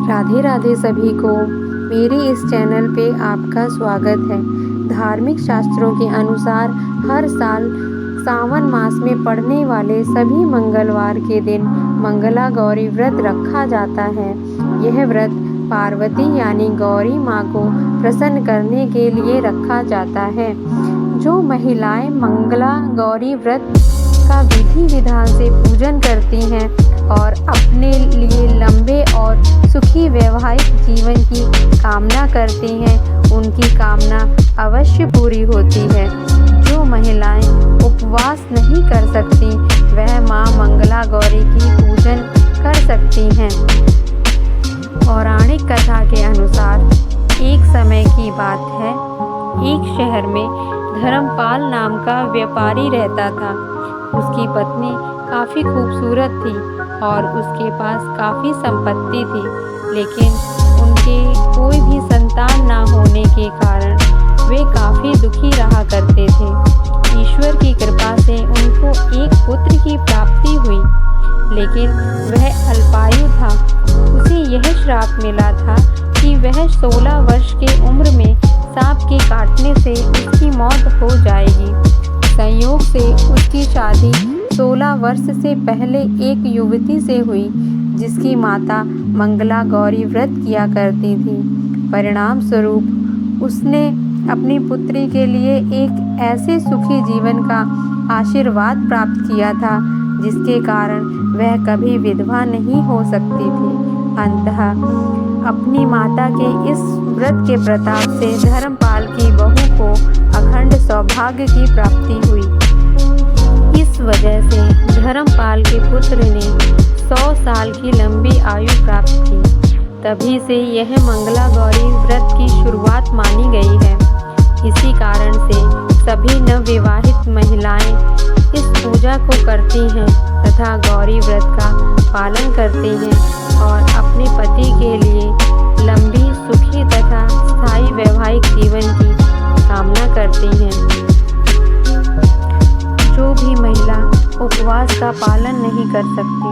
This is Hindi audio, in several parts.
राधे राधे सभी को। मेरे इस चैनल पे आपका स्वागत है। धार्मिक शास्त्रों के अनुसार हर साल सावन मास में पड़ने वाले सभी मंगलवार के दिन मंगला गौरी व्रत रखा जाता है। यह व्रत पार्वती यानी गौरी माँ को प्रसन्न करने के लिए रखा जाता है। जो महिलाएं मंगला गौरी व्रत का विधि विधान से पूजन करती हैं और अपने लिए लंबे और सुखी वैवाहिक जीवन की कामना करती हैं, उनकी कामना अवश्य पूरी होती है। जो महिलाएं उपवास नहीं कर सकती, वह मां मंगला गौरी की पूजन कर सकती हैं। पौराणिक कथा के अनुसार एक समय की बात है, एक शहर में धर्मपाल नाम का व्यापारी रहता था। उसकी पत्नी काफ़ी खूबसूरत थी और उसके पास काफ़ी संपत्ति थी, लेकिन उनके कोई भी संतान ना होने के कारण वे काफ़ी दुखी रहा करते थे। ईश्वर की कृपा से उनको एक पुत्र की प्राप्ति हुई, लेकिन वह अल्पायु था। उसे यह श्राप मिला था कि वह 16 वर्ष की उम्र में सांप के काटने से उसकी मौत हो जाएगी। संयोग से उसकी शादी 16 वर्ष से पहले एक युवती से हुई, जिसकी माता मंगला गौरी व्रत किया करती थी। परिणाम स्वरूप उसने अपनी पुत्री के लिए एक ऐसे सुखी जीवन का आशीर्वाद प्राप्त किया था, जिसके कारण वह कभी विधवा नहीं हो सकती थी। अंततः अपनी माता के इस व्रत के प्रताप से धर्मपाल की बहू को अखंड सौभाग्य की प्राप्ति हुई। इस वजह से धर्मपाल के पुत्र ने 100 साल की लंबी आयु प्राप्त की। तभी से यह मंगला गौरी व्रत की शुरुआत मानी गई है। इसी कारण से सभी नवविवाहित महिलाएं इस पूजा को करती हैं तथा गौरी व्रत का पालन करती हैं और अपने पति के लिए लंबी, सुखी तथा स्थायी वैवाहिक जीवन की कामना करती हैं। जो भी महिला उपवास का पालन नहीं कर सकती,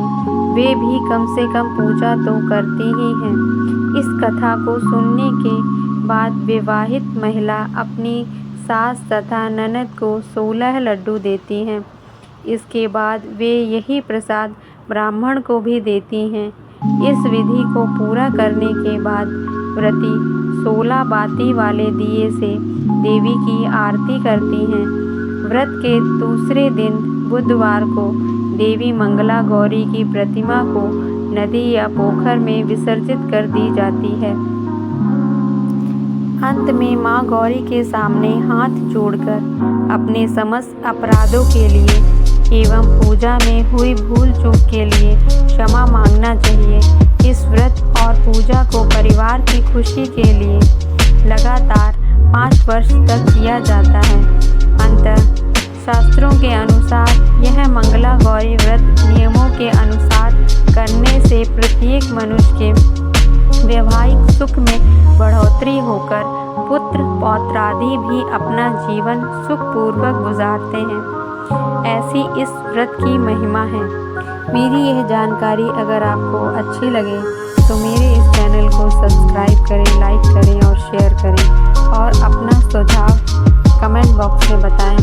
वे भी कम से कम पूजा तो करती ही हैं। इस कथा को सुनने के बाद विवाहित महिला अपनी सास तथा ननद को 16 लड्डू देती हैं। इसके बाद वे यही प्रसाद ब्राह्मण को भी देती हैं। इस विधि को पूरा करने के बाद व्रती 16 बाती वाले दिए से देवी की आरती करती हैं। व्रत के दूसरे दिन बुधवार को देवी मंगला गौरी की प्रतिमा को नदी या पोखर में विसर्जित कर दी जाती है। अंत में मां गौरी के सामने हाथ जोड़कर अपने समस्त अपराधों के लिए एवं पूजा में हुई भूल चूक के लिए क्षमा मांगना चाहिए। इस व्रत और पूजा को परिवार की खुशी के लिए लगातार 5 वर्ष तक किया जाता है। अंततः शास्त्रों के अनुसार यह मंगला गौरी व्रत नियमों के अनुसार करने से प्रत्येक मनुष्य के वैवाहिक सुख में बढ़ोतरी होकर पुत्र पौत्रादि भी अपना जीवन सुखपूर्वक गुजारते हैं। ऐसी इस व्रत की महिमा है। मेरी यह जानकारी अगर आपको अच्छी लगे तो मेरे इस चैनल को सब्सक्राइब करें, लाइक करें और शेयर करें और अपना सुझाव कमेंट बॉक्स में बताएं।